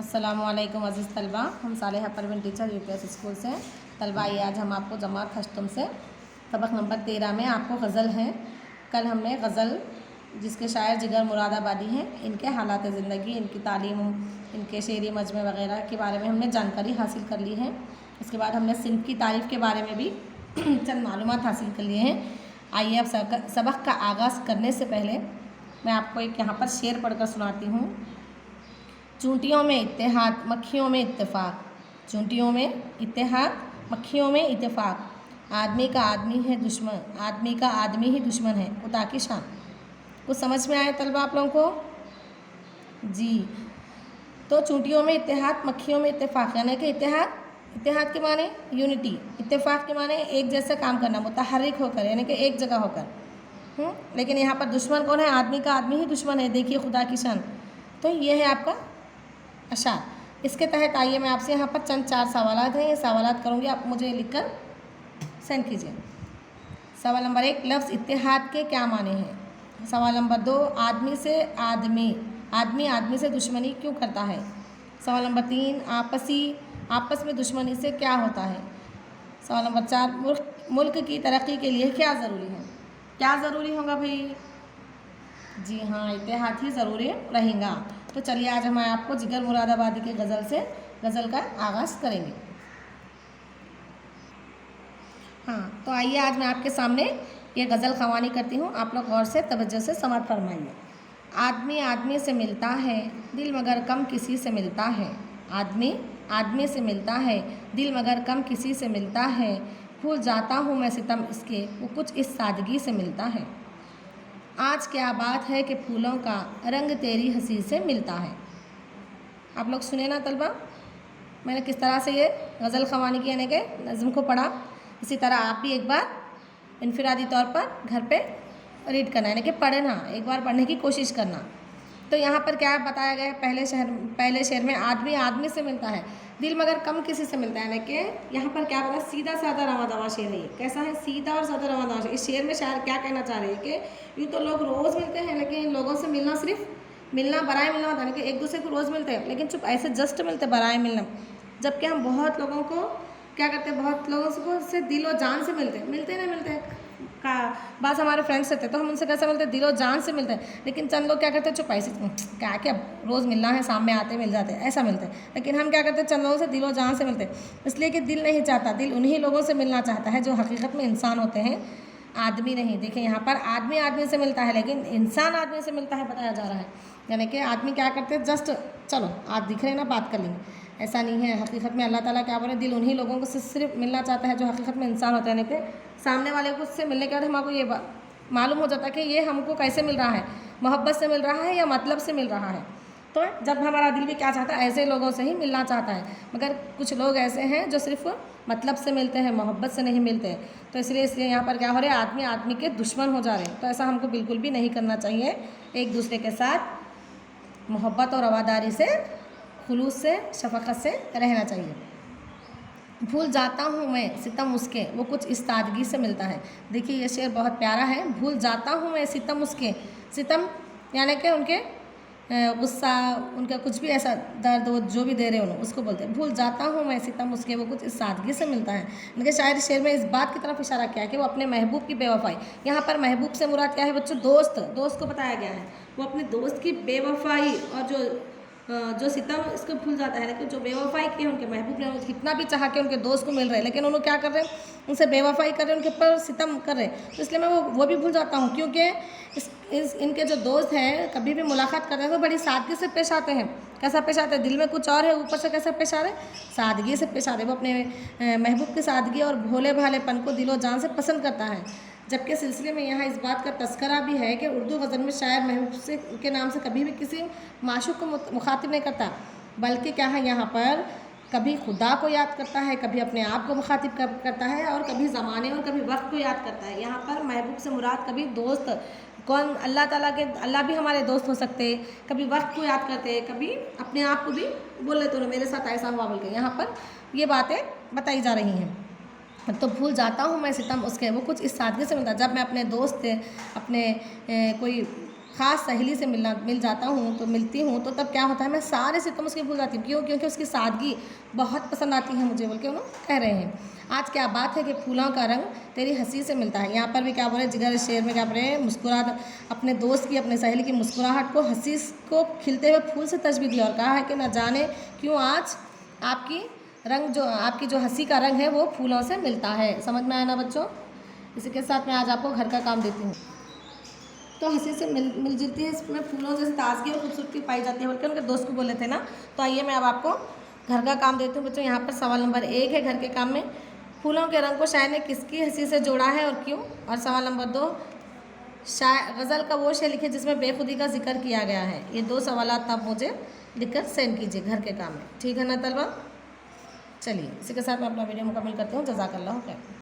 अस्सलामुअलैकुम अज़ीज़ तलबा, हम Saleha Parveen teacher UPS school से। तलबा ये आज हम आपको जमात हश्तम से सबक नंबर 13 में आपको गज़ल हैं। कल हमने गज़ल जिसके शायर जिगर मुरादाबादी हैं, इनके हालात ज़िंदगी, इनकी तालीम, इनके शेरी मजमे वग़ैरह के बारे में हमने जानकारी हासिल कर ली है। उसके बाद हमने सिंध की तारीफ़ के बारे में भी चंद मालूमात हासिल कर लिए हैं। आइए अब सबक का आगाज़ करने से पहले मैं आपको एक यहाँ पर शेर पढ़कर सुनाती हूँ। चूंटियों में इत्तेहाद, मक्खियों में इत्तेफाक। चूंटियों में इत्तेहाद, मक्खियों में इत्तेफाक। आदमी का आदमी है दुश्मन, आदमी का आदमी ही दुश्मन है, खुदा की शान। कुछ समझ में आया तलबा आप लोगों को? जी, तो चूंटियों में इत्तेहाद, मक्खियों में इत्तेफाक, यानी कि इत्तेहाद के माने यूनिटी, इत्तेफाक के माने एक जैसा काम करना, मुतहर्रिक होकर, यानी कि एक जगह होकर। लेकिन यहाँ पर दुश्मन कौन है? आदमी का आदमी ही दुश्मन है, देखिए खुदा की शान। तो ये है आपका अशार। इसके तहत आइए मैं आपसे यहाँ पर चंद 4 सवालात हैं, ये सवालात करूँगी, आप मुझे लिखकर सेंड कीजिए। सवाल नंबर 1, लफ्ज़ इत्तेहाद के क्या माने हैं? सवाल नंबर 2, आदमी से आदमी से दुश्मनी क्यों करता है? सवाल नंबर 3, आपस में दुश्मनी से क्या होता है? सवाल नंबर 4, मुल्क की तरक्की के लिए क्या ज़रूरी है? क्या ज़रूरी होगा भाई? जी हाँ, इत्तेहाद ही ज़रूरी रहेगा। तो चलिए आज हम आपको जिगर मुरादाबादी की गज़ल का आगाज़ करेंगे। हाँ, तो आइए आज मैं आपके सामने ये गज़ल ख़वानी करती हूँ, आप लोग गौर से तवज्जो से समाअत फरमाइए। आदमी आदमी से मिलता है, दिल मगर कम किसी से मिलता है। आदमी आदमी से मिलता है, दिल मगर कम किसी से मिलता है। भूल जाता हूँ मैं सितम इसके, वो कुछ इस सादगी से मिलता है। आज क्या बात है कि फूलों का रंग तेरी हंसी से मिलता है। आप लोग सुने ना तलबा, मैंने किस तरह से ये गज़ल ख़वानी की यानी कि नज़्म को पढ़ा। इसी तरह आप भी एक बार इनफिरादी तौर पर घर पे रीड करना, यानी कि पढ़ना, एक बार पढ़ने की कोशिश करना। तो यहाँ पर क्या बताया गया है? पहले शेर में आदमी आदमी से मिलता है, दिल मगर कम किसी से मिलता है, यानी कि यहाँ पर क्या पता, सीधा साधा रवा दवा शेर है। ये कैसा है? सीधा और साधा रवा दवा शेर। इस शेर में शायर क्या कहना चाह रहे हैं कि यूँ तो लोग रोज़ मिलते हैं, लेकिन इन लोगों से मिलना सिर्फ मिलना बराए मिलना होता है, कि एक दूसरे को रोज़ मिलते हैं, लेकिन चुप ऐसे जस्ट मिलते बराए मिलना। जबकि हम बहुत लोगों को क्या करते हैं, बहुत लोगों से दिल और जान से मिलते नहीं मिलते का बात। हमारे फ्रेंड्स रहते तो हम उनसे कैसे मिलते हैं? दिलो जान से मिलते हैं। लेकिन चंद लोग क्या करते हैं, चुप ऐसे क्या रोज़ मिलना है, सामने आते मिल जाते हैं, ऐसा मिलते हैं। लेकिन हम क्या करते हैं, चंद लोगों से दिलो जान से मिलते हैं, इसलिए कि दिल नहीं चाहता, दिल उन्हीं लोगों से मिलना चाहता है जो हकीकत में इंसान होते हैं, आदमी नहीं। देखिए यहाँ पर आदमी आदमी से मिलता है, लेकिन इंसान आदमी से मिलता है बताया जा रहा है। यानी कि आदमी क्या करते हैं, जस्ट चलो आज दिख रहे ना, बात कर लेंगे, ऐसा नहीं है। हकीकत में अल्लाह ताला क्या बोले, दिल उन्हीं लोगों को से सिर्फ मिलना चाहता है जो हकीकत में इंसान होता है। यानी कि सामने वाले को उससे मिलने के बाद हमको ये मालूम हो जाता है कि ये हमको कैसे मिल रहा है, मोहब्बत से मिल रहा है या मतलब से मिल रहा है। तो जब हमारा दिल भी क्या चाहता है, ऐसे लोगों से ही मिलना चाहता है। मगर कुछ लोग ऐसे हैं जो सिर्फ मतलब से मिलते हैं, मोहब्बत से नहीं मिलते हैं। तो इसलिए यहाँ पर क्या हो रहा है, आदमी आदमी के दुश्मन हो जा रहे हैं। तो ऐसा हमको बिल्कुल भी नहीं करना चाहिए। एक दूसरे के साथ मोहब्बत और रवादारी से, खुलूस से, शफ़क़त से रहना चाहिए। भूल जाता हूँ मैं सितम उसके, वो कुछ इस सादगी से मिलता है। देखिए ये शेर बहुत प्यारा है। भूल जाता हूँ मैं सितम उसके, सितम यानी कि उनके गुस्सा, उनका कुछ भी ऐसा दर्द वो जो भी दे रहे हो उसको बोलते हैं। भूल जाता हूँ मैं सितम उसके, वो कुछ इस सादगी से मिलता है। लेकिन शायद शेर में इस बात की तरफ इशारा किया है कि वो अपने महबूब की बेवफाई, यहाँ पर महबूब से मुराद क्या है बच्चों? दोस्त को बताया गया है। वो अपने दोस्त की बेवफाई और जो सितम इसको भूल जाता है। लेकिन जो बेवफाई की है उनके महबूब ने, कितना भी चाह के उनके दोस्त को मिल रहे हैं, लेकिन उन्होंने क्या कर रहे हैं, उनसे बेवफाई कर रहे हैं, उनके ऊपर सितम कर रहे हैं। तो इसलिए मैं वो भी भूल जाता हूँ, क्योंकि इनके जो दोस्त हैं कभी भी मुलाकात करते हैं तो बड़ी सादगी से पेश आते हैं। कैसा पेश आते हैं? दिल में कुछ और है, ऊपर से कैसा पेश आ रहे हैं? सादगी से पेश आ रहे हैं। वो अपने महबूब की सादगी और भोले भालेपन को दिलो जान से पसंद करता है। जबकि सिलसिले में यहाँ इस बात का तस्करा भी है कि उर्दू गज़ल में शायर महबूब से के नाम से कभी भी किसी माशूक को मुखातिब नहीं करता, बल्कि क्या है, यहाँ पर कभी खुदा को याद करता है, कभी अपने आप को मुखातिब करता है, और कभी ज़माने और कभी वक्त को याद करता है। यहाँ पर महबूब से मुराद कभी दोस्त कौन, अल्लाह ताला के, अल्लाह भी हमारे दोस्त हो सकते, कभी वक्त को याद करते, कभी अपने आप को भी बोल लेते हो मेरे साथ ऐसा हुआ बोल के। यहाँ पर ये बातें बताई जा रही हैं। तो भूल जाता हूँ मैं सितम उसके, वो कुछ इस सादगी से मिलता है। जब मैं अपने दोस्त से, अपने कोई ख़ास सहेली से मिल जाता हूँ तो मिलती हूँ तो तब क्या होता है, मैं सारे सितम उसके भूल जाती हूँ। क्यों? क्योंकि उसकी सादगी बहुत पसंद आती है मुझे, बोल के उन्होंने कह रहे हैं। आज क्या बात है कि फूलों का रंग तेरी हंसी से मिलता है। यहाँ पर भी क्या बोले, जिगर शेर में क्या बोले, मुस्कुराहट, अपने दोस्त की, अपने सहेली की मुस्कुराहट को, हंसी को खिलते हुए फूल से तशबीह दी और कहा है कि न जाने क्यों आज आपकी आपकी जो हंसी का रंग है वो फूलों से मिलता है। समझ में आया ना बच्चों? इसी के साथ मैं आज आपको घर का काम देती हूँ। तो हंसी से मिलजुलती है, इसमें फूलों जैसे ताजगी और खूबसूरती पाई जाती है, बल्कि उनके दोस्त को बोले थे ना। तो आइए मैं अब आपको घर का काम देती हूँ बच्चों। यहाँ पर सवाल नंबर 1 है, घर के काम में फूलों के रंग को शायर ने किसकी हंसी से जोड़ा है और क्यों। और सवाल नंबर 2, गज़ल का वो शेर लिखे जिसमें बेखुदी का जिक्र किया गया है। ये 2 सवाल आप मुझे लिखकर सेंड कीजिए घर के काम में, ठीक है ना तलबा? चलिए इसी के साथ मैं अपना वीडियो मुकम्मल करती हूँ। जज़ाकल्लाह खैर।